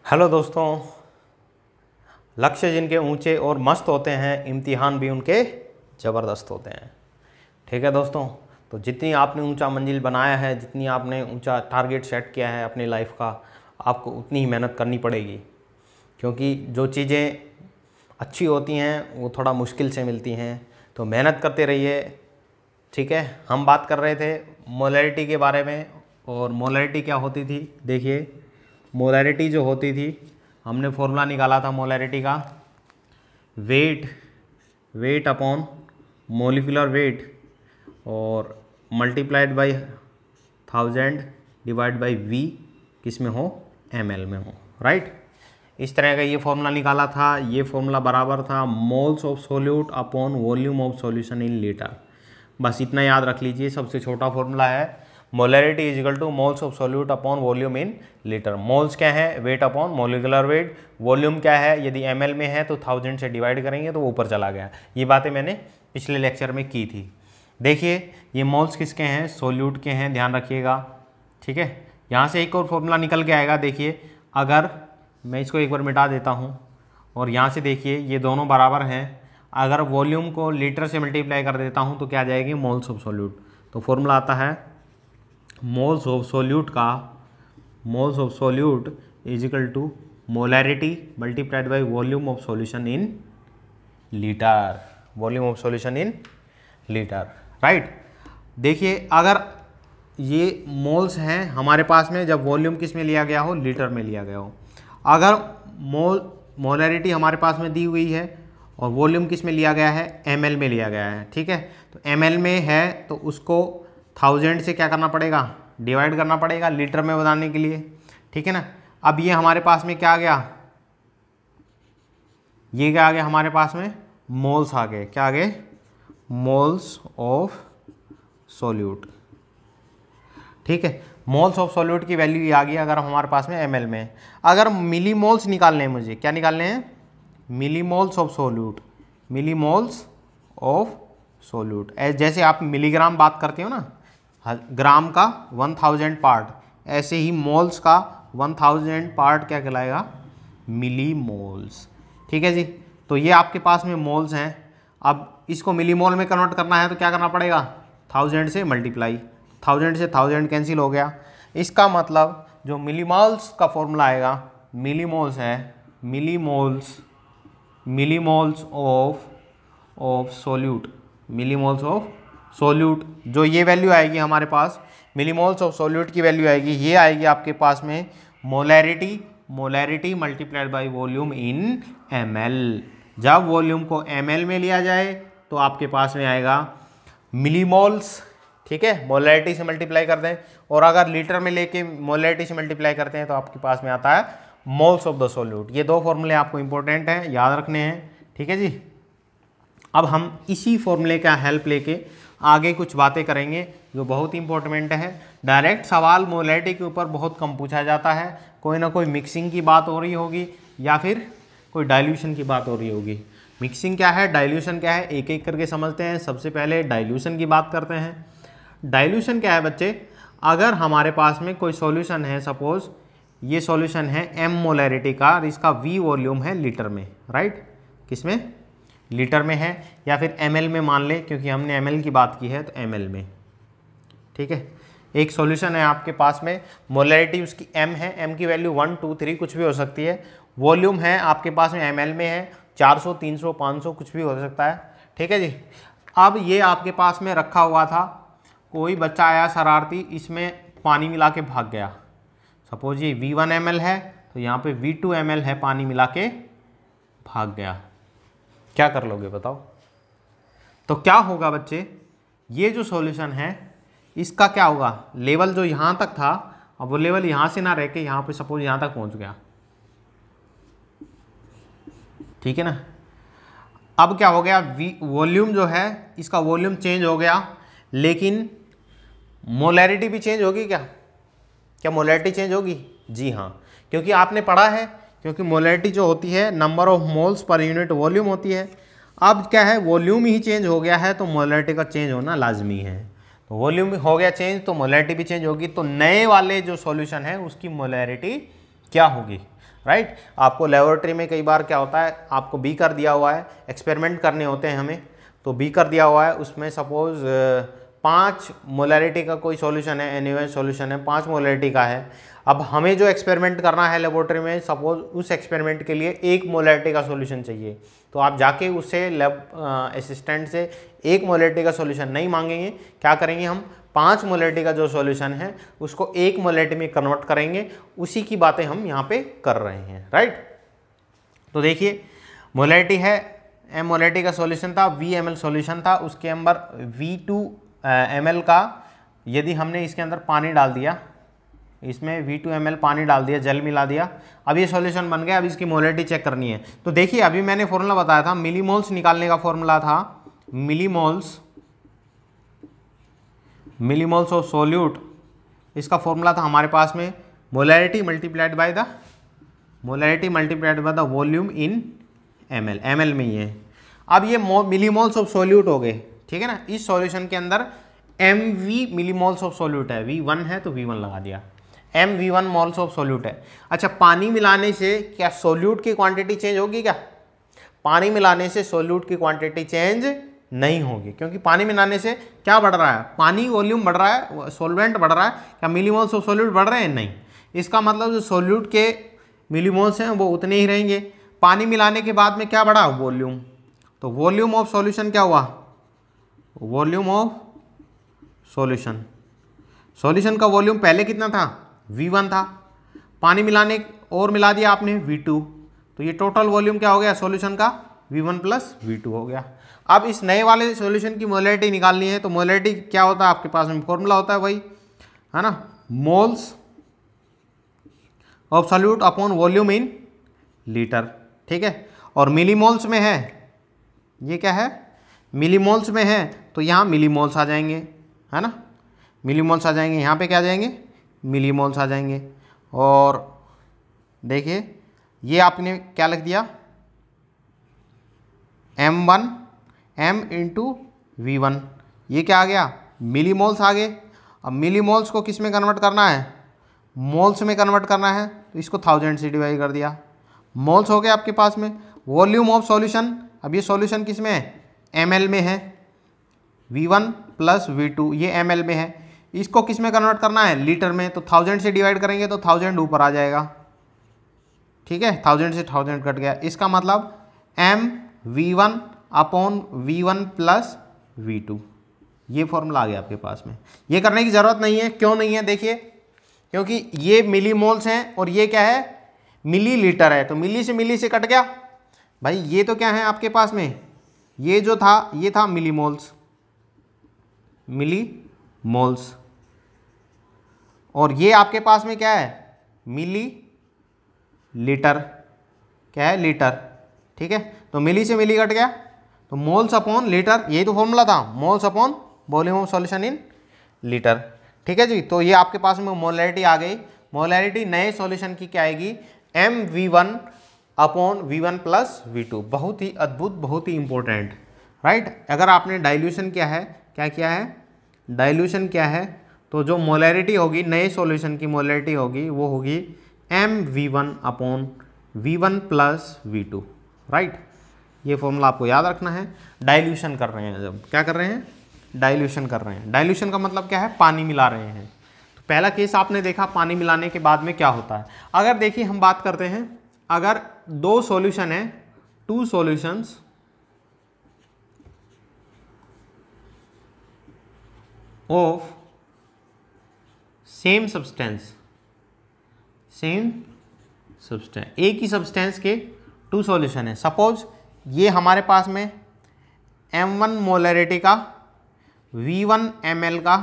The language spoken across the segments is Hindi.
हेलो दोस्तों। लक्ष्य जिनके ऊंचे और मस्त होते हैं, इम्तिहान भी उनके ज़बरदस्त होते हैं। ठीक है दोस्तों, तो जितनी आपने ऊंचा मंजिल बनाया है, जितनी आपने ऊंचा टारगेट सेट किया है अपनी लाइफ का, आपको उतनी ही मेहनत करनी पड़ेगी। क्योंकि जो चीज़ें अच्छी होती हैं वो थोड़ा मुश्किल से मिलती हैं, तो मेहनत करते रहिए। ठीक है, हम बात कर रहे थे मोलैरिटी के बारे में। और मोलैरिटी क्या होती थी, देखिए मोलैरिटी जो होती थी, हमने फॉर्मूला निकाला था मोलैरिटी का, वेट अपॉन मोलिकुलर वेट और multiplied by 1000 divide by V, किस में हो, ml में हो, राइट। इस तरह का ये फॉर्मूला निकाला था। ये फॉर्मूला बराबर था moles of solute upon volume of solution in litre. बस इतना याद रख लीजिए, सबसे छोटा फॉर्मूला है। Molarity is equal two moles of solute upon volume in litre. Moles क्या है, wait upon molecular wait. Volume क्या है, यदि ml में है तो 1000 से डिवाइड करेंगे तो वो ऊपर चला गया। ये बातें मैंने पिछले लेक्चर में की थी। देखिए ये मोल्स किसके हैं, सोल्यूट के हैं, ध्यान रखिएगा। ठीक है, यहाँ से एक और फॉर्मूला निकल के आएगा। देखिए अगर मैं इसको एक बार मिटा देता हूँ और यहाँ से देखिए ये दोनों बराबर हैं। अगर वॉल्यूम को लीटर से मल्टीप्लाई कर देता हूँ तो क्या आ जाएगी, मोल्स ऑफ सोल्यूट। तो फॉर्मूला आता है moles of solute is equal to molarity multiplied by volume of solution in litre. Volume of solution in litre, right. देखिए अगर ये मोल्स हैं हमारे पास में, जब वॉल्यूम किस में लिया गया हो, लीटर में लिया गया हो। अगर मोलैरिटी हमारे पास में दी हुई है और वॉल्यूम किस में लिया गया है, ml में लिया गया है। ठीक है, तो ml में है तो उसको 1000 से क्या करना पड़ेगा, डिवाइड करना पड़ेगा लीटर में बनाने के लिए। ठीक है ना। अब ये हमारे पास में क्या आ गया, ये क्या आ गया हमारे पास में, मोल्स आ गए। क्या आ गए, मोल्स ऑफ सोल्यूट। ठीक है, मोल्स ऑफ सोल्यूट की वैल्यू ये आ गई अगर हमारे पास में ml में। अगर मिलीमोल्स निकालने हैं मुझे, क्या निकालने हैं, millimoles of solute. Millimoles of solute, जैसे आप मिलीग्राम बात करते हो ना, ग्राम का 1000 पार्ट, ऐसे ही मोल्स का 1000 पार्ट क्या कहलाएगा, मिलीमोल्स। ठीक है जी, तो ये आपके पास में मोल्स हैं। अब इसको मिलीमोल में कन्वर्ट करना है तो क्या करना पड़ेगा, 1000 से मल्टीप्लाई। 1000 से 1000 कैंसिल हो गया। इसका मतलब जो मिलीमोल्स का फॉर्मूला आएगा, मिलीमोल्स है, millimoles of solute, millimoles of solute. जो ये वैल्यू आएगी हमारे पास, मिलीमोल्स ऑफ सोल्यूट की वैल्यू आएगी, ये आएगी आपके पास में molarity multiplied by volume in ml। जब वॉल्यूम को ml में लिया जाए तो आपके पास में आएगा मिलीमोल्स। ठीक है, मोलैरिटी से मल्टीप्लाई कर दें, और अगर लीटर में लेके मोलैरिटी से मल्टीप्लाई करते हैं तो आपके पास में आता है मोल्स ऑफ द सोल्यूट। ये दो फॉर्मूले आपको इंपॉर्टेंट हैं, याद रखने हैं। ठीक है जी, अब हम इसी फॉर्मूले का हेल्प लेके आगे कुछ बातें करेंगे जो बहुत ही इंपॉर्टेंट है। डायरेक्ट सवाल मोलैरिटी के ऊपर बहुत कम पूछा जाता है, कोई ना कोई मिक्सिंग की बात हो रही होगी या फिर कोई डाइल्यूशन की बात हो रही होगी। मिक्सिंग क्या है, डाइल्यूशन क्या है, एक एक करके समझते हैं। सबसे पहले डाइल्यूशन की बात करते हैं। डाइल्यूशन क्या है बच्चे, अगर हमारे पास में कोई सॉल्यूशन है, सपोज ये सॉल्यूशन है m मोलैरिटी का और इसका v वॉल्यूम है लीटर में, राइट, किसमें, लीटर में है, या फिर ml में मान ले, क्योंकि हमने ml की बात की है तो ml में। ठीक है, एक सॉल्यूशन है आपके पास में, मोलैरिटी उसकी m है, m की वैल्यू 1 2 3 कुछ भी हो सकती है। वॉल्यूम है आपके पास में ml में है, 400 300 500 कुछ भी हो सकता है। ठीक है जी, अब ये आपके पास में रखा हुआ था, कोई बच्चा आया शरारती, इसमें पानी मिला के भाग गया। सपोज ये v1 ml है तो यहाँ पे v2 ml है, पानी मिला के भाग गया। क्या कर लोगे बताओ। तो क्या होगा बच्चे, ये जो सॉल्यूशन है इसका क्या होगा, लेवल जो यहाँ तक था, अब वो लेवल यहाँ से ना रह के यहाँ पे सपोज यहाँ तक पहुँच गया। ठीक है ना। अब क्या हो गया, वॉल्यूम जो है इसका वॉल्यूम चेंज हो गया, लेकिन मोलैरिटी भी चेंज होगी क्या, क्या मोलैरिटी चेंज होगी, जी हाँ, क्योंकि आपने पढ़ा है, क्योंकि मोलैरिटी जो होती है number of moles per unit volume होती है। अब क्या है, वॉल्यूम ही चेंज हो गया है तो मोलैरिटी का चेंज होना लाजमी है। तो वॉल्यूम हो गया चेंज तो मोलैरिटी भी चेंज होगी। तो नए वाले जो सॉल्यूशन है उसकी मोलैरिटी क्या होगी, राइट। आपको लेबोरेटरी में कई बार क्या होता है, आपको बीकर दिया हुआ है, एक्सपेरिमेंट करने होते हैं हमें, तो बीकर दिया हुआ है, उसमें सपोज 5 मोलैरिटी का कोई सॉल्यूशन है, NaOH सॉल्यूशन है, 5 मोलैरिटी का है। अब हमें जो एक्सपेरिमेंट करना है लेबोरेटरी में, सपोज उस एक्सपेरिमेंट के लिए 1 मोलैरिटी का सॉल्यूशन चाहिए, तो आप जाके उससे लैब असिस्टेंट से 1 मोलैरिटी का सॉल्यूशन नहीं मांगेंगे, क्या करेंगे हम 5 मोलैरिटी का जो सॉल्यूशन है उसको 1 मोलैरिटी में कन्वर्ट करेंगे। उसी की बातें हम यहाँ पे कर रहे हैं, राइट। तो देखिए मोलैरिटी है, m मोलैरिटी का सॉल्यूशन था, V ml सॉल्यूशन था, उसके अंदर V2 ml का यदि हमने इसके अंदर पानी डाल दिया, इसमें V2 ml पानी डाल दिया, जल मिला दिया, अब ये सॉल्यूशन बन गया। अब इसकी मोलैरिटी चेक करनी है। तो देखिए अभी मैंने फॉर्मूला बताया था, मिलीमोल्स निकालने का फॉर्मूला था मिलीमोल्स ऑफ सोल्यूट, इसका फॉर्मूला था हमारे पास में molarity multiplied by the volume in ml में ही है। अब ये मिलीमोल्स ऑफ सोल्यूट हो गए, ठीक है ना। इस सॉल्यूशन के अंदर mv मिलीमोल्स ऑफ सोल्यूट है, V1 है तो V1 लगा दिया, mv1 मोल्स ऑफ सोल्यूट है। अच्छा, पानी मिलाने से क्या सोल्यूट की क्वांटिटी चेंज होगी क्या? पानी मिलाने से सोल्यूट की क्वांटिटी चेंज नहीं होगी, क्योंकि पानी मिलाने से क्या बढ़ रहा है, पानी वॉल्यूम बढ़ रहा है, सोलवेंट बढ़ रहा है, क्या मिलीमोल्स ऑफ सोल्यूट बढ़ रहे हैं? नहीं। इसका मतलब जो सोल्यूट के मिलीमोल्स हैं वो उतने ही रहेंगे। पानी मिलाने के बाद में क्या बढ़ा? वॉल्यूम। तो वॉल्यूम ऑफ सॉल्यूशन क्या हुआ? वॉल्यूम ऑफ सॉल्यूशन का वॉल्यूम पहले कितना था? V1 था। पानी मिलाने और मिला दिया आपने V2, तो ये टोटल वॉल्यूम क्या हो गया सॉल्यूशन का? V1 प्लस V2 हो गया। अब इस नए वाले सॉल्यूशन की मोलैरिटी निकालनी है, तो मोलैरिटी क्या होता है आपके पास में? फॉर्मूला होता है वही, है ना, moles of solute upon volume in litre, ठीक है। और मिलीमोल्स में है, ये क्या है? मिलीमोल्स में है, तो यहाँ मिलीमोल्स आ जाएंगे, है ना, मिलीमोल्स आ जाएंगे। यहाँ पे क्या आ जाएंगे? मिलीमोल्स आ जाएंगे। और देखिए ये आपने क्या लिख दिया? m1 m इंटू V1, ये क्या आ गया? मिलीमोल्स आ गए। अब मिलीमोल्स को किस में कन्वर्ट करना है? मोल्स में कन्वर्ट करना है, तो इसको 1000 से डिवाइड कर दिया, मोल्स हो गए आपके पास में। वॉल्यूम ऑफ सॉल्यूशन, अब ये सॉल्यूशन किस में है? ml में है, V1 प्लस V2 ये ml में है, इसको किस में कन्वर्ट करना है? लीटर में, तो 1000 से डिवाइड करेंगे तो 1000 ऊपर आ जाएगा, ठीक है। 1000 से 1000 कट गया, इसका मतलब m V1 upon V1 plus V2, ये फॉर्मूला आ गया आपके पास में। ये करने की ज़रूरत नहीं है, क्यों नहीं है? देखिए क्योंकि ये मिलीमोल्स हैं और ये क्या है? मिली लीटर है, तो मिली से कट गया भाई। ये तो क्या है आपके पास में? ये जो था ये था मिलीमोल्स, और ये आपके पास में क्या है? मिली लीटर, क्या है? लीटर, ठीक है। तो मिली से मिली कट गया, तो मोल्स अपॉन लीटर, यही तो फॉर्मूला था, moles upon volume of solution in litre, ठीक है जी। तो ये आपके पास में मोलैरिटी आ गई। मोलैरिटी नए सॉल्यूशन की क्या आएगी? mv1 upon V1 plus V2। बहुत ही अद्भुत, बहुत ही इंपॉर्टेंट, राइट। अगर आपने डाइल्यूशन किया है, क्या किया है? डाइल्यूशन क्या है, तो जो मोलैरिटी होगी नए सॉल्यूशन की मोलैरिटी होगी वो होगी mv1 upon V1 plus V2, right. ये फॉर्मूला आपको याद रखना है। डाइल्यूशन कर रहे हैं, जब क्या कर रहे हैं? डाइल्यूशन कर रहे हैं। डाइल्यूशन का मतलब क्या है? पानी मिला रहे हैं। तो पहला केस आपने देखा, पानी मिलाने के बाद में क्या होता है। अगर देखिए हम बात करते हैं, अगर 2 सॉल्यूशन है, 2 सॉल्यूशंस ऑफ सेम सब्सटेंस, एक ही सब्सटेंस के 2 सॉल्यूशन है। सपोज ये हमारे पास में m1 मोलैरिटी का V1 ml का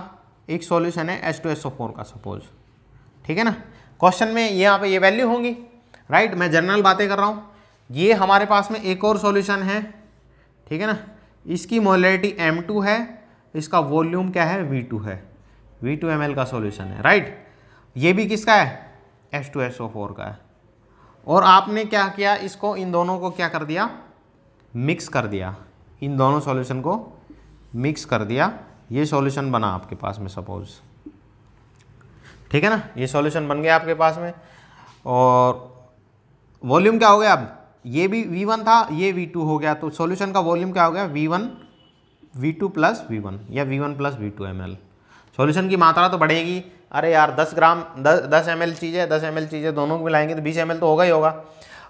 एक सॉल्यूशन है H2SO4 का, सपोज, ठीक है ना। क्वेश्चन में यहाँ पे ये वैल्यू होंगी, राइट। मैं जनरल बातें कर रहा हूँ। ये हमारे पास में एक और सॉल्यूशन है, ठीक है ना, इसकी मोलैरिटी m2 है, इसका वॉल्यूम क्या है? V2 है, V2 ml का सॉल्यूशन है, राइट। ये भी किसका है? H2SO4 का है। और आपने क्या किया? इसको, इन दोनों को क्या कर दिया? मिक्स कर दिया, इन दोनों सॉल्यूशन को मिक्स कर दिया, ये सॉल्यूशन बना आपके पास में, सपोज, ठीक है ना। ये सॉल्यूशन बन गया आपके पास में। और वॉल्यूम क्या हो गया अब, ये भी V1 था, ये V2 हो गया, तो सॉल्यूशन का वॉल्यूम क्या हो गया, V1 V2 प्लस V1 या V1 plus V2 ml। Solution की मात्रा तो बढ़ेगी, अरे यार 10 ग्राम 10 ml चीज़ है, 10 ml चीज़ है, दोनों को मिलाएंगे तो 20 ml तो होगा ही होगा।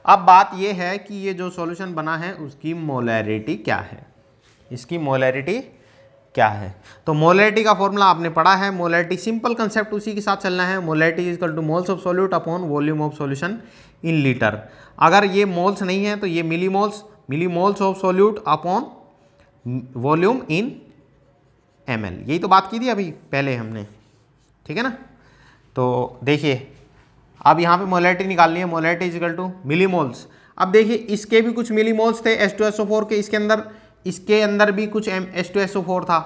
अब बात ये है कि ये जो सॉल्यूशन बना है उसकी मोलैरिटी क्या है, इसकी मोलैरिटी क्या है। तो मोलैरिटी का फॉर्मूला आपने पढ़ा है, मोलैरिटी सिंपल कंसेप्ट उसी के साथ चलना है, molarity is equal two moles of solute upon volume of solution in litre. अगर ये मोल्स नहीं है तो ये millimoles, millimoles of solute upon volume in ml, यही तो बात की थी अभी पहले हमने, ठीक है ना। तो देखिए अब यहाँ पे मोलैरिटी निकालनी है, molarity is equal to millimoles. अब देखिए इसके भी कुछ मिलीमोल्स थे H2SO4 के, इसके अंदर भी कुछ H2SO4 था,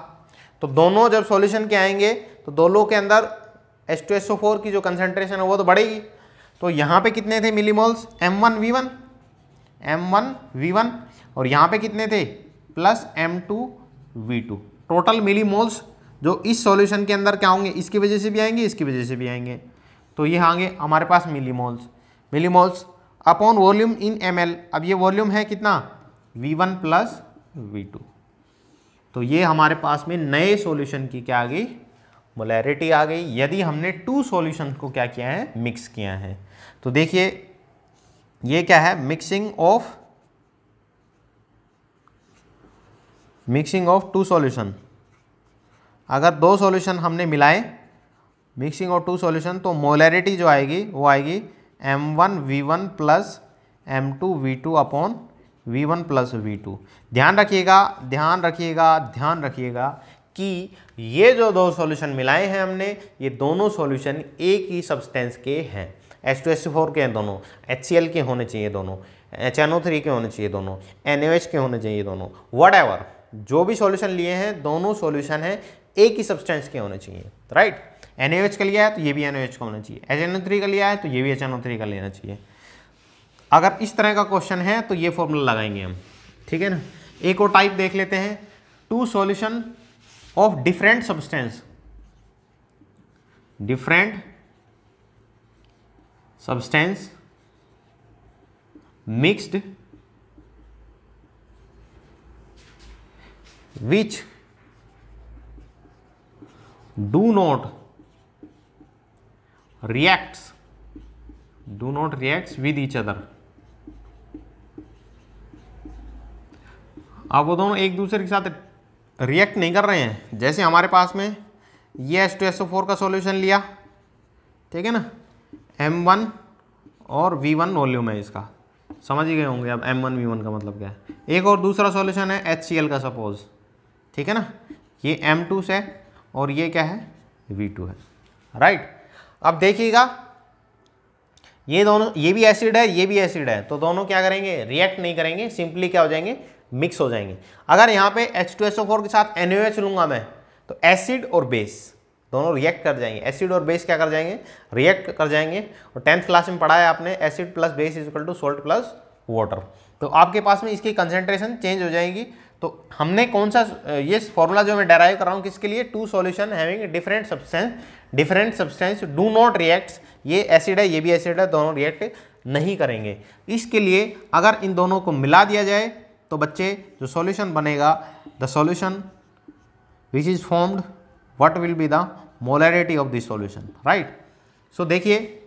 तो दोनों जब सॉल्यूशन के आएंगे तो दोनों के अंदर H2SO4 की जो कंसंट्रेशन है वो तो बढ़ेगी। तो यहाँ पे कितने थे मिलीमोल्स, M1V1 और यहाँ पे कितने थे प्लस M2V2। टोटल मिलीमोल्स जो इस सॉल्यूशन के अंदर क्या होंगे, इसकी वजह से भी आएंगे, इसकी वजह से भी आएंगे, तो ये आएंगे हमारे पास millimoles upon volume in ml। अब ये वॉल्यूम है कितना, V1 प्लस V2। तो ये हमारे पास में नए सॉल्यूशन की क्या आ गई, मोलैरिटी आ गई, यदि हमने 2 सॉल्यूशन को क्या किया है, मिक्स किया है। तो देखिए ये क्या है, मिक्सिंग ऑफ 2 सॉल्यूशन। अगर 2 सॉल्यूशन हमने मिलाए, मिक्सिंग ऑफ 2 सॉल्यूशन, तो मोलैरिटी जो आएगी वो आएगी M1V1 plus M2V2 upon V1 plus V2। ध्यान रखिएगा कि ये जो 2 सॉल्यूशन मिलाए हैं हमने, ये दोनों सॉल्यूशन एक ही सब्सटेंस के हैं, H2SO4 के हैं दोनों, HCl के होने चाहिए दोनों, HNO3 के होने चाहिए दोनों, NaOH के होने चाहिए दोनों, व्हाटएवर जो भी सॉल्यूशन लिए हैं दोनों सॉल्यूशन है एक ही सब्सटेंस के होने चाहिए, राइट। NaOH का लिया है तो ये भी NaOH का होना चाहिए, HNO3 का लिया है तो ये भी HNO3 का लेना चाहिए। अगर इस तरह का क्वेश्चन है तो ये फॉर्मूला लगाएंगे हम, ठीक है ना। एक और टाइप देख लेते हैं, 2 solution of different substance mixed which do not reacts with each other। अब वो दोनों एक दूसरे के साथ रिएक्ट नहीं कर रहे हैं। जैसे हमारे पास में ये H2SO4 का सॉल्यूशन लिया, ठीक है ना, M1 और V1 वॉल्यूम है इसका, समझ ही गए होंगे अब M1 V1 का मतलब क्या है। एक और दूसरा सॉल्यूशन है HCl का सपोज, ठीक है ना, ये M2 से और ये क्या है V2 है, राइट। अब देखिएगा ये दोनों, ये भी एसिड है, ये भी एसिड है, तो दोनों क्या करेंगे, रिएक्ट नहीं करेंगे, सिंपली क्या हो जाएंगे, मिक्स हो जाएंगे। अगर यहाँ पे H2SO4 के साथ NaOH लूंगा मैं, तो एसिड और बेस दोनों रिएक्ट कर जाएंगे, एसिड और बेस क्या कर जाएंगे, रिएक्ट कर जाएंगे। और 10th क्लास में पढ़ा है आपने, acid plus base is equal to salt plus water. तो आपके पास में इसकी कंसेंट्रेशन चेंज हो जाएगी। तो हमने कौन सा, ये फॉर्मूला जो मैं डेराइव कर रहा हूँ किसके लिए, 2 solution having different substance do not react, ये एसिड है ये भी एसिड है, दोनों रिएक्ट नहीं करेंगे। इसके लिए अगर इन दोनों को मिला दिया जाए तो बच्चे जो सॉल्यूशन बनेगा, the solution which is formed, what will be the molarity of this solution, right. So देखिए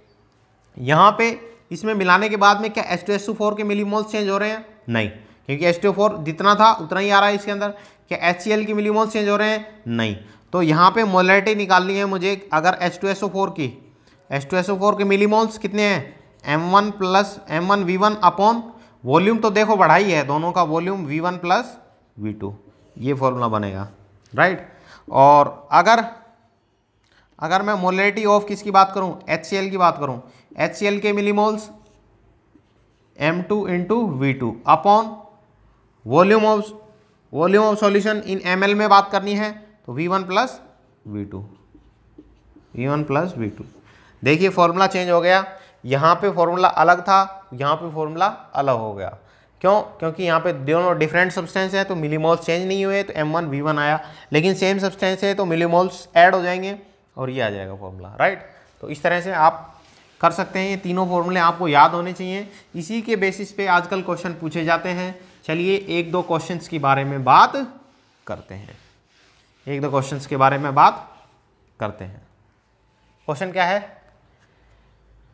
यहाँ पे इसमें मिलाने के बाद में क्या H2SO4 के मिलीमोल्स चेंज हो रहे हैं, नहीं, क्योंकि H2O4 जितना था उतना ही आ रहा है इसके अंदर। क्या HCl के मिलीमोल्स चेंज हो रहे हैं, नहीं। तो यहाँ पे मोलैरिटी निकालनी है मुझे, अगर H2SO4 के मिलीमोल्स कितने हैं, M1 plus M1V1 upon volume, तो देखो बढ़ाई है दोनों का वॉल्यूम V1 प्लस V2, ये फॉर्मूला बनेगा, राइट। और अगर मैं मोलैरिटी ऑफ किसकी बात करूं, HCl की बात करूं, HCl के millimoles M2 into V2 upon volume of solution in ml में बात करनी है तो V1 प्लस V2। देखिए फॉर्मूला चेंज हो गया, यहाँ पे फॉर्मूला अलग था, यहाँ पे फॉर्मूला अलग हो गया। क्यों, क्योंकि यहाँ पे दोनों डिफरेंट सब्सटेंस है तो मिलीमोल्स चेंज नहीं हुए, तो M1 V1 आया, लेकिन सेम सब्सटेंस है तो मिलीमोल्स ऐड हो जाएंगे और ये आ जाएगा फॉर्मूला, राइट। तो इस तरह से आप कर सकते हैं। ये तीनों फॉर्मूले आपको याद होने चाहिए, इसी के बेसिस पे आजकल क्वेश्चन पूछे जाते हैं। चलिए एक दो क्वेश्चंस के बारे में बात करते हैं, एक दो क्वेश्चंस के बारे में बात करते हैं। क्वेश्चन क्या है,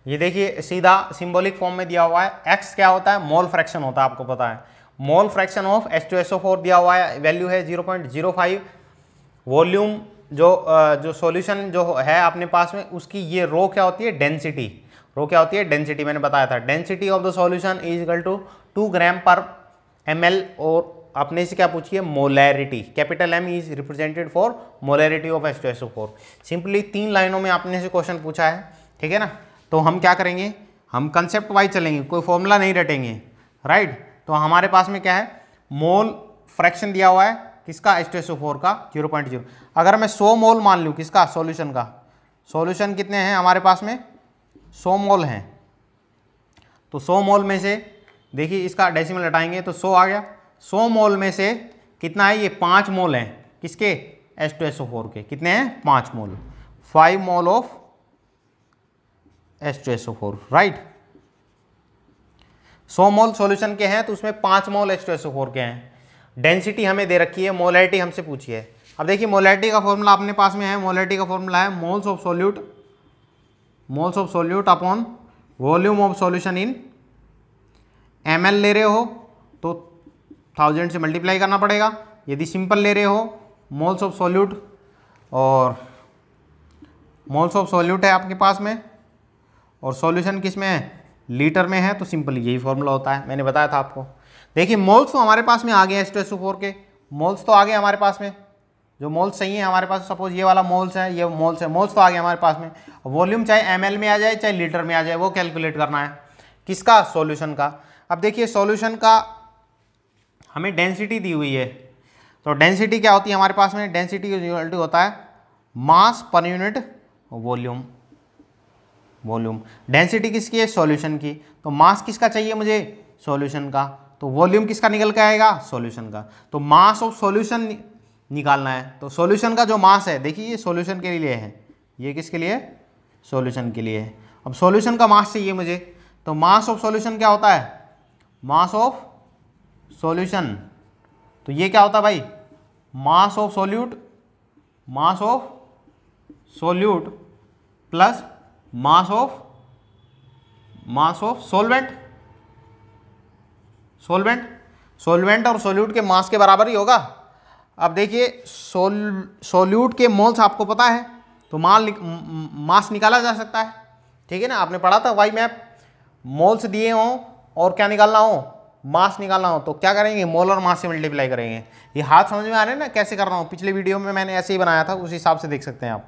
ये देखिए सीधा सिंबॉलिक फॉर्म में दिया हुआ है। x क्या होता है, मोल फ्रैक्शन होता है, आपको पता है। मोल फ्रैक्शन ऑफ H2SO4 दिया हुआ है, वैल्यू है 0.05। वॉल्यूम जो सॉल्यूशन जो है अपने पास में, उसकी ये रो क्या होती है, डेंसिटी। रो क्या होती है, डेंसिटी, मैंने बताया था। Density of the solution is equal to 2 gram per ml। और अपने से क्या पूछिए, molarity. Capital M is represented for molarity of H2SO4। Simply 3 लाइनों में आपने से क्वेश्चन पूछा है, ठीक है ना। तो हम क्या करेंगे, हम कंसेप्ट वाइज चलेंगे, कोई फॉर्मूला नहीं रटेंगे, राइट। तो हमारे पास में क्या है, मोल फ्रैक्शन दिया हुआ है किसका, H2SO4 का 0.0। अगर मैं 100 मोल मान लूँ किसका, सॉल्यूशन का, सॉल्यूशन कितने हैं हमारे पास में, 100 मोल हैं। तो 100 मोल में से देखिए इसका डेसिमल हटाएंगे तो 100 आ गया। 100 मोल में से कितना है, ये 5 मोल हैं किसके, H2SO4 के। कितने हैं, 5 मोल, 5 mole of H2SO4, right. 100 mole solution के हैं तो उसमें 5 मोल H2SO4 के हैं। डेंसिटी हमें दे रखी है, मोलैरिटी हमसे पूछी है। अब देखिए मोलैरिटी का फॉर्मूला अपने पास में है। मोलैरिटी का फॉर्मूला है moles of solute upon volume of solution in ml। ले रहे हो तो 1000 से मल्टीप्लाई करना पड़ेगा। यदि सिंपल ले रहे हो मोल्स ऑफ सॉल्यूट, और मोल्स ऑफ सॉल्यूट है आपके पास में, और सॉल्यूशन किस में है, लीटर में है, तो सिंपल यही फॉर्मूला होता है, मैंने बताया था आपको। देखिए मोल्स तो हमारे पास में आ गए H2SO4 के, मोल्स तो आ गए हमारे पास में। जो मोल्स चाहिए हमारे पास, सपोज ये वाला मोल्स है, ये मोल्स है, मोल्स तो आ गए हमारे पास में। वॉल्यूम चाहे ml में आ जाए चाहे लीटर में आ जाए, वो कैलकुलेट करना है किसका, सॉल्यूशन का। अब देखिए सॉल्यूशन का हमें डेंसिटी दी हुई है, तो डेंसिटी क्या होती है हमारे पास में, डेंसिटी इक्वल टू होता है मास पर यूनिट वॉल्यूम। डेंसिटी किसकी है, सॉल्यूशन की। तो मास किसका चाहिए मुझे, सॉल्यूशन का। तो वॉल्यूम किसका निकल के आएगा, सॉल्यूशन का। तो मास ऑफ सॉल्यूशन निकालना है। तो सॉल्यूशन का जो मास है, देखिए ये सॉल्यूशन के लिए है, ये किसके लिए, सॉल्यूशन के लिए है। अब सॉल्यूशन का मास चाहिए मुझे, तो मास ऑफ सॉल्यूशन क्या होता है, मास ऑफ सॉल्यूशन। तो ये क्या होता है भाई, mass of solute plus mass of solvent और सॉल्यूट के मास के बराबर ही होगा। अब देखिए सॉल्यूट के मोल्स आपको पता है, तो मास निकाला जा सकता है, ठीक है ना। आपने पढ़ा था वाई मैप, मोल्स दिए हों और क्या निकालना हो, मास निकालना हो, तो क्या करेंगे, मोल और मास से मल्टीप्लाई करेंगे। ये हाथ समझ में आ रहे हैं ना कैसे कर रहा हूँ, पिछले वीडियो में मैंने ऐसे ही बनाया था, उस हिसाब से देख सकते हैं आप,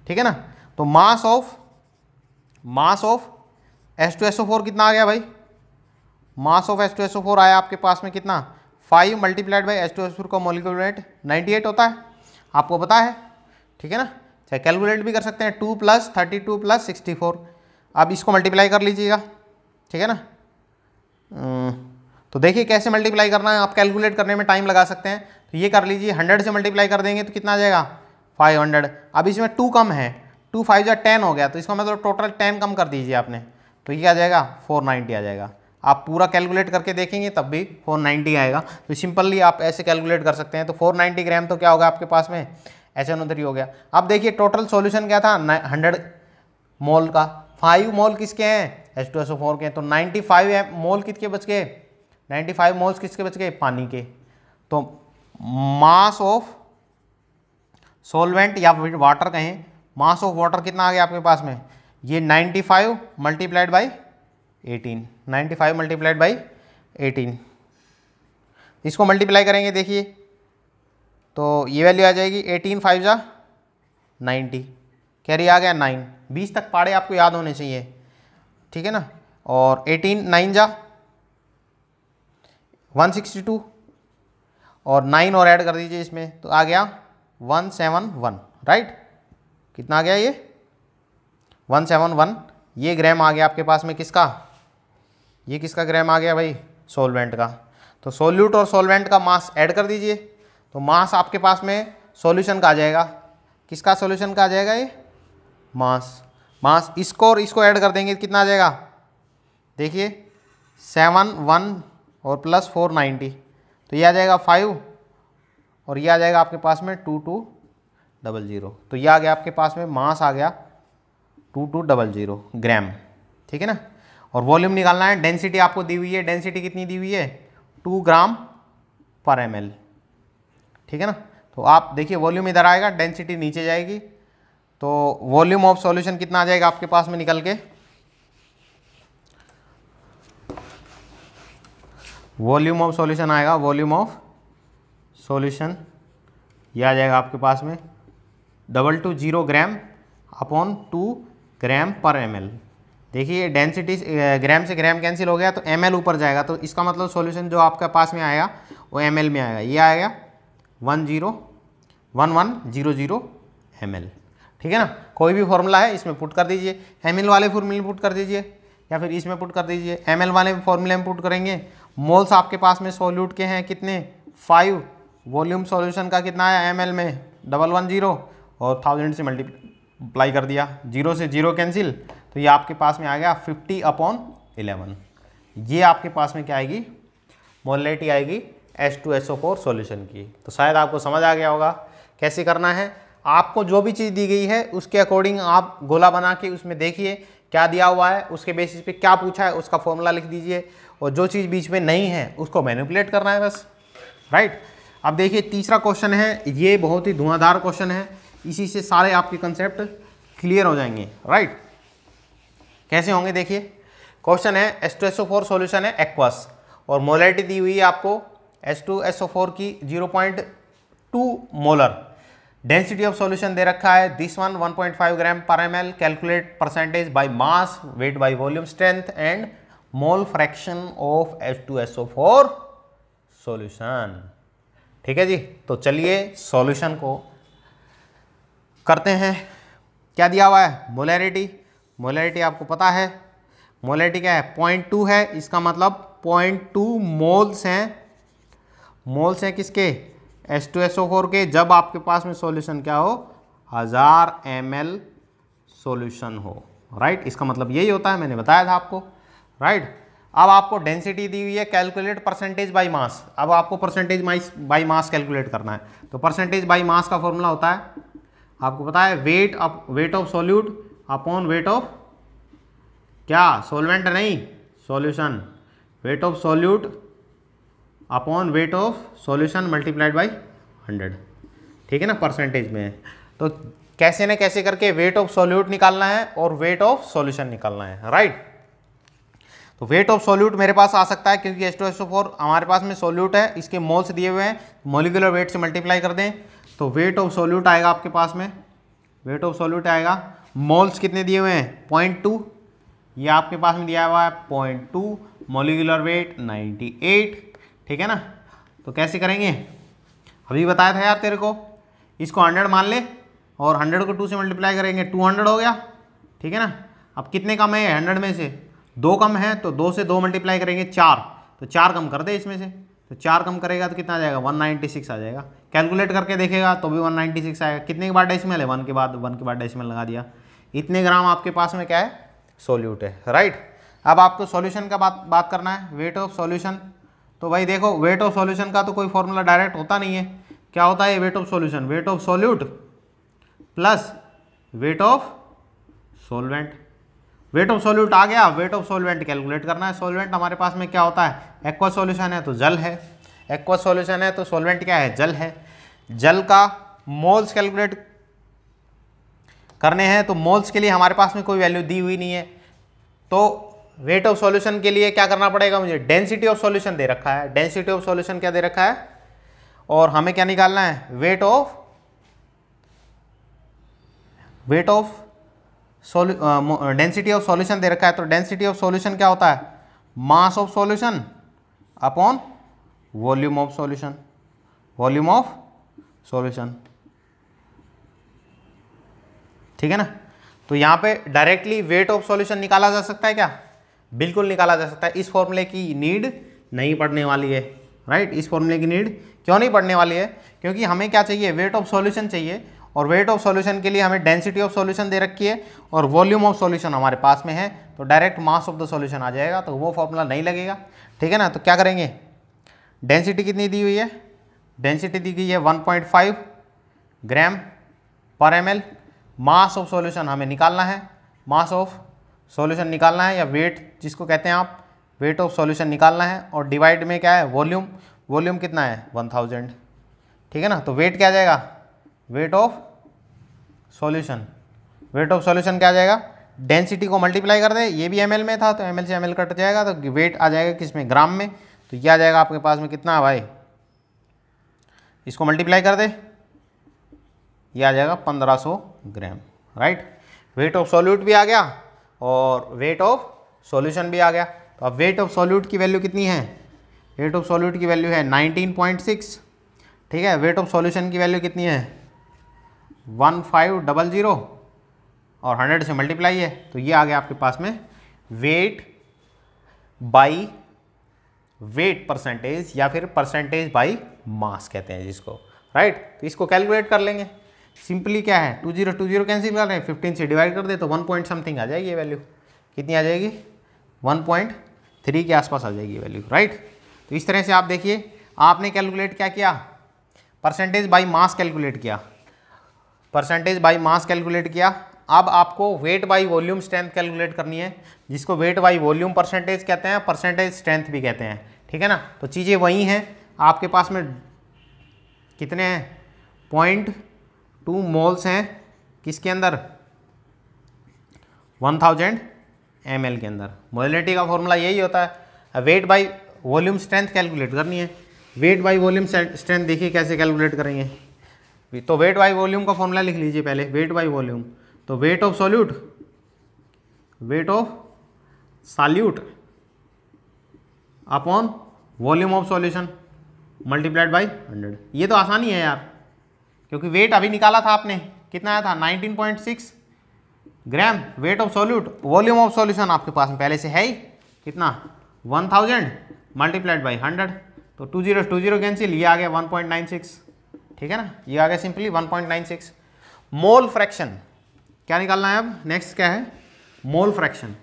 ठीक है ना। तो मास ऑफ H2SO4 कितना आ गया भाई, मास ऑफ H2SO4 आया आपके पास में कितना, 5 मल्टीप्लाइड बाई H2SO4 का मॉलिक्यूलर वेट 98 होता है, आपको पता है, ठीक है ना। चाहे कैलकुलेट भी कर सकते हैं, 2 + 32 + 64। अब इसको मल्टीप्लाई कर लीजिएगा, ठीक है ना। तो देखिए कैसे मल्टीप्लाई करना है, आप कैलकुलेट करने में टाइम लगा सकते हैं। तो ये कर लीजिए, 100 से मल्टीप्लाई कर देंगे तो कितना आ जाएगा, 500। अब इसमें 2 कम है, 2 5 या 10 हो गया, तो इसका मतलब टोटल 10 कम कर दीजिए आपने, तो ये आ जाएगा 490 आ जाएगा। आप पूरा कैलकुलेट करके देखेंगे तब भी 490 आएगा। तो सिंपली आप ऐसे कैलकुलेट कर सकते हैं। तो 490 ग्राम तो क्या होगा आपके पास में, HNO3 हो गया। अब देखिए टोटल सॉल्यूशन क्या था, 100 मोल का, 5 मोल किसके हैं, H2SO4 के। तो 95 मोल किसके बच गए, 95 मोल्स किसके बच गए, पानी के। तो मास ऑफ सॉल्वेंट या फिर वाटर कहें, मास ऑफ वाटर कितना आ गया आपके पास में, ये 95 मल्टीप्लाइड बाई 18, 95 मल्टीप्लाइड बाई 18। इसको मल्टीप्लाई करेंगे देखिए, तो ये वैल्यू आ जाएगी 18 5 जा 90, कैरी आ गया 9। 20 तक पाड़े आपको याद होने चाहिए, ठीक है ना। और 18 9 जा 162, और 9 और ऐड कर दीजिए इसमें, तो आ गया 171, राइट। कितना आ गया ये, 171। ये ग्राम आ गया आपके पास में किसका, ये किसका ग्राम आ गया भाई, सॉल्वेंट का। तो सॉल्यूट और सॉल्वेंट का मास ऐड कर दीजिए, तो मास आपके पास में सॉल्यूशन का आ जाएगा, किसका सॉल्यूशन का आ जाएगा ये, मास। मास, इसको और इसको ऐड कर देंगे कितना आ जाएगा, देखिए 7 1 और प्लस 4 90, तो ये आ जाएगा 5 और ये आ जाएगा आपके पास में 2200। तो ये आ गया आपके पास में मास आ गया 2200 ग्राम, ठीक है ना। और वॉल्यूम निकालना है, डेंसिटी आपको दी हुई है, डेंसिटी कितनी दी हुई है 2 ग्राम पर ml, ठीक है ना। तो आप देखिए वॉल्यूम इधर आएगा, डेंसिटी नीचे जाएगी, तो वॉल्यूम ऑफ सॉल्यूशन कितना आ जाएगा आपके पास में निकल के, वॉल्यूम ऑफ सॉल्यूशन आएगा, वॉल्यूम ऑफ सॉल्यूशन ये आ जाएगा आपके पास में 220 ग्राम अपॉन 2 ग्राम पर ml। देखिए डेंसिटी ग्राम से ग्राम कैंसिल हो गया तो ml ऊपर जाएगा, तो इसका मतलब सॉल्यूशन जो आपके पास में आएगा वो ml में आएगा, ये आएगा 1100 ml, ठीक है ना। कोई भी फॉर्मूला है इसमें पुट कर दीजिए, ml वाले फॉर्मूले पुट कर दीजिए या फिर इसमें पुट कर दीजिए, ml वाले फॉर्मूले में पुट करेंगे। मोल्स आपके पास में सॉल्यूट के हैं कितने 5, वॉल्यूम सॉल्यूशन का कितना आया ml में 110 और 1000 से मल्टीप्लाई कर दिया, 0 से 0 कैंसिल, तो ये आपके पास में आ गया 50/11। ये आपके पास में क्या आएगी, मोलैरिटी आएगी H2SO4 सॉल्यूशन की। तो शायद आपको समझ आ गया होगा कैसे करना है। आपको जो भी चीज़ दी गई है उसके अकॉर्डिंग आप गोला बना के उसमें देखिए क्या दिया हुआ है, उसके बेसिस पे क्या पूछा है उसका फॉर्मूला लिख दीजिए, और जो चीज़ बीच में नहीं है उसको मैनिपुलेट करना है बस, राइट। अब देखिए तीसरा क्वेश्चन है, ये बहुत ही धुआंधार क्वेश्चन है, इसी से सारे आपके कंसेप्ट क्लियर हो जाएंगे, राइट। कैसे होंगे देखिए, क्वेश्चन है H2SO4 सॉल्यूशन है एक्वस और मोलैरिटी दी हुई है आपको H2SO4 की 0.2 मोलर, डेंसिटी ऑफ सॉल्यूशन दे रखा है this one 1.5 gram per ml, calculate percentage by mass, weight by volume, strength and mole fraction of H2SO4 solution, ठीक है जी। तो चलिए सॉल्यूशन को करते हैं। क्या दिया हुआ है, मोलैरिटी, मोलैरिटी आपको पता है, मोलैरिटी क्या है 0.2 है, इसका मतलब 0.2 मोल्स हैं, मोल्स हैं किसके H2SO4 के, जब आपके पास में सॉल्यूशन क्या हो 1000 ml सॉल्यूशन हो, राइट। इसका मतलब यही होता है, मैंने बताया था आपको, राइट। अब आपको डेंसिटी दी हुई है, कैलकुलेट परसेंटेज बाय मास, अब आपको परसेंटेज बाय मास कैलकुलेट करना है। तो परसेंटेज बाय मास का फॉर्मूला होता है आपको पता है weight of solute upon weight of क्या, सॉल्वेंट नहीं solution, weight of solute upon weight of solution multiplied by 100, ठीक है ना, परसेंटेज में। तो कैसे न कैसे करके वेट ऑफ सॉल्यूट निकालना है और वेट ऑफ सॉल्यूशन निकालना है, राइट। तो वेट ऑफ सॉल्यूट मेरे पास आ सकता है क्योंकि H2SO4 हमारे पास में सॉल्यूट है, इसके मोल्स दिए हुए हैं, मॉलिक्यूलर वेट से मल्टीप्लाई कर दें तो वेट ऑफ सॉल्यूट आएगा आपके पास में, वेट ऑफ सॉल्यूट आएगा, मोल्स कितने दिए हुए हैं 0.2, ये आपके पास में दिया हुआ है 0.2, मॉलिक्यूलर वेट 98, ठीक है ना। तो कैसे करेंगे, अभी बताया था यार तेरे को, इसको 100 मान ले और 100 को 2 से मल्टीप्लाई करेंगे 200 हो गया, ठीक है ना। अब कितने कम है 100 में से 2 कम है, तो 2 से 2 मल्टीप्लाई करेंगे 4, तो 4 कम कर दे इसमें से, तो 4 कम करेगा तो कितना आ जाएगा 196 आ जाएगा, कैलकुलेट करके देखेगा तो भी 196 आएगा। कितने के बाद डेसिमल है 1 के बाद डेसिमल लगा दिया, इतने ग्राम आपके पास में क्या है सॉल्यूट है, राइट। अब आपको सॉल्यूशन का बात करना है, वेट ऑफ सॉल्यूशन। तो भाई देखो वेट ऑफ सॉल्यूशन का तो कोई फॉर्मूला डायरेक्ट होता नहीं है, क्या होता है weight of solution, weight of solute plus weight of solvent, weight of solute आ गया, वेट ऑफ सॉल्वेंट कैलकुलेट करना है। सॉल्वेंट हमारे पास में क्या होता है, एक्वस सॉल्यूशन है तो जल है, एक्वस सॉल्यूशन है तो सॉल्वेंट क्या है जल है, जल का मोल्स कैलकुलेट करने हैं, तो मोल्स के लिए हमारे पास में कोई वैल्यू दी हुई नहीं है, तो वेट ऑफ सॉल्यूशन के लिए क्या करना पड़ेगा मुझे, डेंसिटी ऑफ सॉल्यूशन दे रखा है, डेंसिटी ऑफ सॉल्यूशन क्या दे रखा है, और हमें क्या निकालना है weight of density of solution दे रखा है। तो डेंसिटी ऑफ सॉल्यूशन क्या होता है, mass of solution upon volume of solution, volume of solution, ठीक है ना। तो यहाँ पे डायरेक्टली वेट ऑफ सॉल्यूशन निकाला जा सकता है क्या, बिल्कुल निकाला जा सकता है, इस फॉर्मूले की नीड नहीं पड़ने वाली है, राइट। इस फॉर्मूले की नीड क्यों नहीं पड़ने वाली है, क्योंकि हमें क्या चाहिए वेट ऑफ सॉल्यूशन चाहिए और वेट ऑफ सॉल्यूशन के लिए हमें डेंसिटी ऑफ सॉल्यूशन दे रखी है और वॉल्यूम ऑफ सॉल्यूशन हमारे पास में है, तो direct mass of the solution आ जाएगा, तो वो फॉर्मूला नहीं लगेगा। ठीक है ना। तो क्या करेंगे, डेंसिटी कितनी दी हुई है, डेंसिटी दी गई है 1.5 ग्राम per ml। Mass of solution हमें निकालना है, मास ऑफ सॉल्यूशन निकालना है या वेट जिसको कहते हैं आप, वेट ऑफ सॉल्यूशन निकालना है, और डिवाइड में क्या है वॉल्यूम, वॉल्यूम कितना है 1000। ठीक है ना। तो वेट क्या आ जाएगा, wait of solution, weight of solution क्या आ जाएगा, डेंसिटी को मल्टीप्लाई कर दे, ये भी ml में था तो ml से ml कट जाएगा, तो वेट आ जाएगा किस में, ग्राम में। तो ये आ जाएगा आपके पास में कितना है भाई, इसको मल्टीप्लाई कर दे, ये आ जाएगा 1500 ग्राम। राइट, वेट ऑफ सॉल्यूट भी आ गया और वेट ऑफ सॉल्यूशन भी आ गया। तो अब वेट ऑफ सॉल्यूट की वैल्यू कितनी है, वेट ऑफ सॉल्यूट की वैल्यू है 19.6। ठीक है, वेट ऑफ सॉल्यूशन की वैल्यू कितनी है 1500 और 100 से मल्टीप्लाई है, तो ये आ गया आपके पास में वेट बाई वेट परसेंटेज, या फिर परसेंटेज बाई मास कहते हैं जिसको। राइट, तो इसको कैलकुलेट कर लेंगे। सिंपली क्या है, 20 कैंसिल कर रहे हैं, 15 से डिवाइड कर दे तो 1 पॉइंट समथिंग आ जाएगी ये वैल्यू। कितनी आ जाएगी, 1.3 के आसपास आ जाएगी वैल्यू। राइट, तो इस तरह से आप देखिए, आपने कैलकुलेट क्या किया, परसेंटेज बाई मास कैलकुलेट किया, परसेंटेज बाई मास कैलकुलेट किया। अब आपको weight by volume strength calculate करनी है, जिसको वेट बाई वॉल्यूम परसेंटेज कहते हैं, परसेंटेज स्ट्रेंथ भी कहते हैं। ठीक है ना। तो चीज़ें वही हैं, आपके पास में कितने हैं 0.2 मोल्स हैं किसके अंदर, 1000 ml के अंदर। मोलिटी का फॉर्मूला यही होता है। Weight by volume strength calculate करनी है, वेट बाई वॉल्यूम स्ट्रेंथ देखिए कैसे कैलकुलेट करेंगे। तो वेट बाई वॉल्यूम का फॉर्मूला लिख लीजिए पहले, वेट बाई वॉल्यूम। तो wait of solute, wait of solute upon volume of solution multiplied by 100। ये तो आसानी है यार, क्योंकि वेट अभी निकाला था आपने, कितना आया था 19.6 gram weight of solute, volume of solution आपके पास में पहले से है ही, कितना 1000 मल्टीप्लाइड बाई 100। तो 20 कैंसिल, ये आ गया 1.96। ठीक है ना, ये आ गया सिंपली 1.96। मोल फ्रैक्शन क्या निकालना है अब, नेक्स्ट क्या है मोल फ्रैक्शन।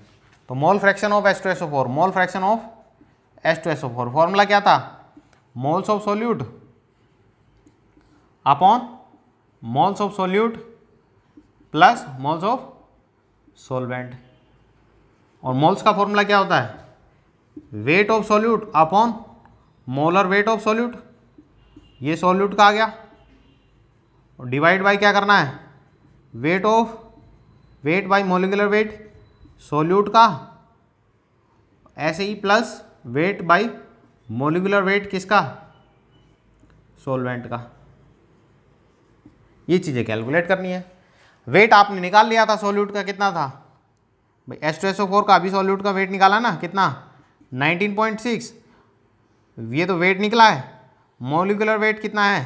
तो mole fraction of H2SO4, mole fraction of H2SO4 formula क्या था, moles of solute upon moles of solute plus moles of solvent. और मोल्स का फॉर्मूला क्या होता है, weight of solute upon molar weight of solute, ये सॉल्यूट का आ गया, और डिवाइड बाई क्या करना है, weight of weight by molecular weight solute का, ऐसे ही plus weight by molecular weight किसका, सॉल्वेंट का। ये चीज़ें कैलकुलेट करनी है। वेट आपने निकाल लिया था सॉल्यूट का, कितना था भाई H2SO4 का, अभी सॉल्यूट का वेट निकाला ना, कितना 19.6, ये तो वेट निकला है। मोलिकुलर वेट कितना है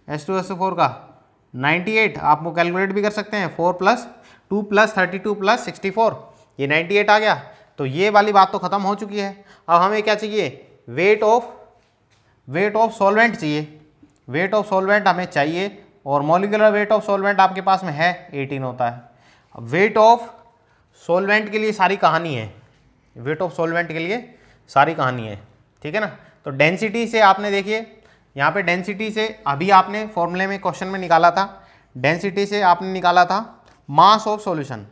H2SO4 का 98, आप वो कैलकुलेट भी कर सकते हैं, 4 + 2 + 32 + 64, ये 98 आ गया। तो ये वाली बात तो ख़त्म हो चुकी है। अब हमें क्या चाहिए, वेट ऑफ सॉल्वेंट चाहिए, वेट ऑफ सॉल्वेंट हमें चाहिए, और मोलिकुलर वेट ऑफ सॉल्वेंट आपके पास में है 18 होता है। अब वेट ऑफ सॉल्वेंट के लिए सारी कहानी है, वेट ऑफ सॉल्वेंट के लिए सारी कहानी है। ठीक है ना। तो डेंसिटी से आपने देखिए यहाँ पे, डेंसिटी से अभी आपने फॉर्मूले में क्वेश्चन में निकाला था, डेंसिटी से आपने निकाला था मास ऑफ सॉल्यूशन।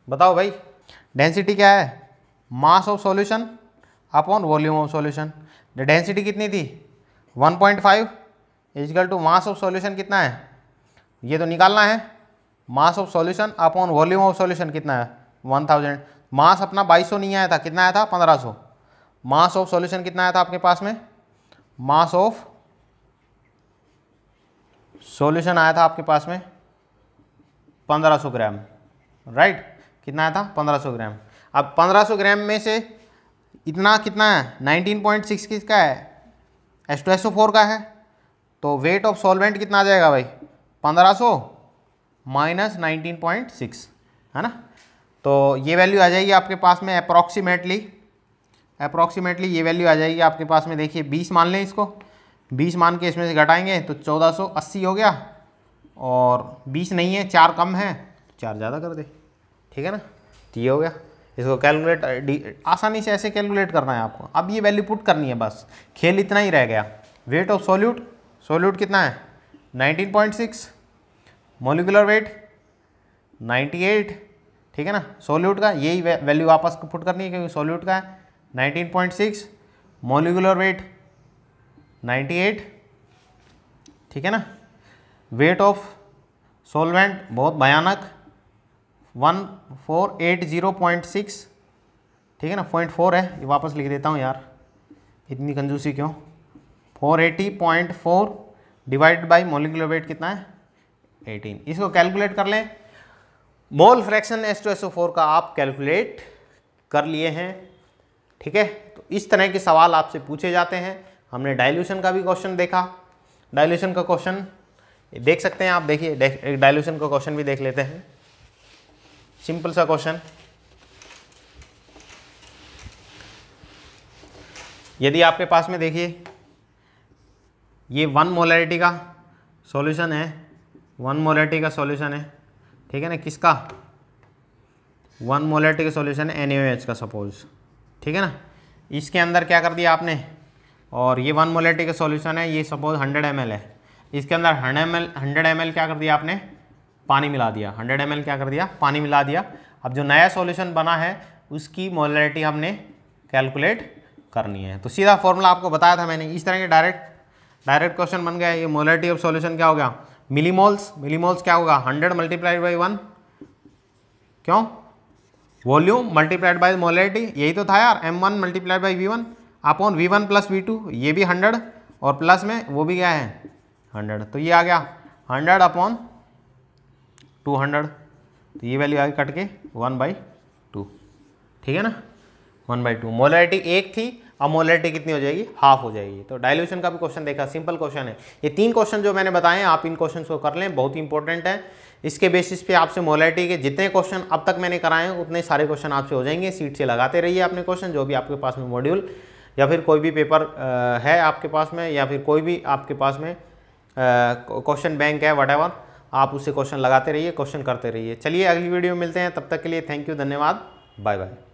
बताओ भाई डेंसिटी क्या है, mass of solution upon volume of solution. Density कितनी थी 1.5 equal to mass of solution कितना है, ये तो निकालना है, mass of solution upon volume of solution कितना है 1000। मास अपना 2200 नहीं आया था, कितना आया था 1500। मास ऑफ सॉल्यूशन कितना आया था आपके पास में, मास ऑफ सॉल्यूशन आया था आपके पास में 1500 ग्राम। राइट, कितना आया था 1500 ग्राम। अब 1500 ग्राम में से इतना कितना है 19.6 किसका है, H2SO4 का है। तो वेट ऑफ सॉल्वेंट कितना आ जाएगा भाई 1500 माइनस 19.6, है ना। तो ये वैल्यू आ जाएगी आपके पास में अप्रॉक्सीमेटली ये वैल्यू आ जाएगी आपके पास में। देखिए 20 मान लें इसको, 20 मान के इसमें से घटाएंगे तो 1480 हो गया, और 20 नहीं है, 4 कम है, 4 ज़्यादा कर दे, ठीक है ना। तो ये हो गया। इसको कैलकुलेट आसानी से ऐसे कैलकुलेट करना है आपको। अब ये वैल्यू पुट करनी है, बस खेल इतना ही रह गया। वेट ऑफ सॉल्यूट, सॉल्यूट कितना है 19.6, मॉलिक्यूलर वेट 98, ठीक है ना। सॉल्यूट का यही वैल्यू वापस पुट करनी है क्योंकि सॉल्यूट का है 19.6, मॉलिक्यूलर वेट 98, ठीक है ना। वेट ऑफ सॉल्वेंट बहुत भयानक 1480.6, ठीक है ना, 0.4 है, ये वापस लिख देता हूँ यार, इतनी कंजूसी क्यों। 480.4 डिवाइडेड बाई मॉलिक्यूलर वेट कितना है 18। इसको कैलकुलेट कर लें। मोल फ्रैक्शन H2SO4 का आप कैलकुलेट कर लिए हैं, ठीक है। तो इस तरह के सवाल आपसे पूछे जाते हैं। हमने डाइल्यूशन का भी क्वेश्चन देखा, डाइल्यूशन का क्वेश्चन देख सकते हैं आप, देखिए एक डाइल्यूशन का क्वेश्चन भी देख लेते हैं। सिंपल सा क्वेश्चन, यदि आपके पास में देखिए ये 1 मोलैरिटी का सॉल्यूशन है, 1 मोलैरिटी का सॉल्यूशन है, ठीक है ना, किसका 1 मोलैरिटी का सॉल्यूशन है NaOH का सपोज, ठीक है ना। इसके अंदर क्या कर दिया आपने, और ये 1 मोलैरिटी का सॉल्यूशन है, ये सपोज 100 ml है, इसके अंदर 100 ml क्या कर दिया आपने, पानी मिला दिया, 100 ml क्या कर दिया, पानी मिला दिया। अब जो नया सॉल्यूशन बना है उसकी मोलैरिटी हमने कैलकुलेट करनी है। तो सीधा फॉर्मूला आपको बताया था मैंने, इस तरह के डायरेक्ट क्वेश्चन बन गया। ये मोलैरिटी ऑफ सॉल्यूशन क्या हो गया, मिलीमोल्स, मिलीमोल्स क्या होगा 100 मल्टीप्लाइड बाई 1, क्यों, वॉल्यूम मल्टीप्लाइड बाई मोलैरिटी, यही तो था यार, M1 multiplied by V1 upon V1 plus V2, ये भी 100 और प्लस में वो भी क्या है 100, तो ये आ गया 100 अपॉन 200, तो ये वैल्यू आगे कट के 1/2, ठीक है ना, 1/2। मोलैरिटी 1 थी, अब मोलैरिटी कितनी हो जाएगी, हाफ हो जाएगी। तो डाइल्यूशन का भी क्वेश्चन देखा, सिंपल क्वेश्चन है। ये 3 क्वेश्चन जो मैंने बताए हैं आप इन क्वेश्चन को कर लें, बहुत इंपॉर्टेंट है। इसके बेसिस पे आपसे मोलैरिटी के जितने क्वेश्चन अब तक मैंने कराए हैं उतने सारे क्वेश्चन आपसे हो जाएंगे। सीट से लगाते रहिए अपने क्वेश्चन, जो भी आपके पास में मॉड्यूल या फिर कोई भी पेपर है आपके पास में, या फिर कोई भी आपके पास में क्वेश्चन बैंक है, व्हाटएवर, आप उससे क्वेश्चन लगाते रहिए, क्वेश्चन करते रहिए। चलिए अगली वीडियो में मिलते हैं, तब तक के लिए थैंक यू, धन्यवाद, बाय बाय।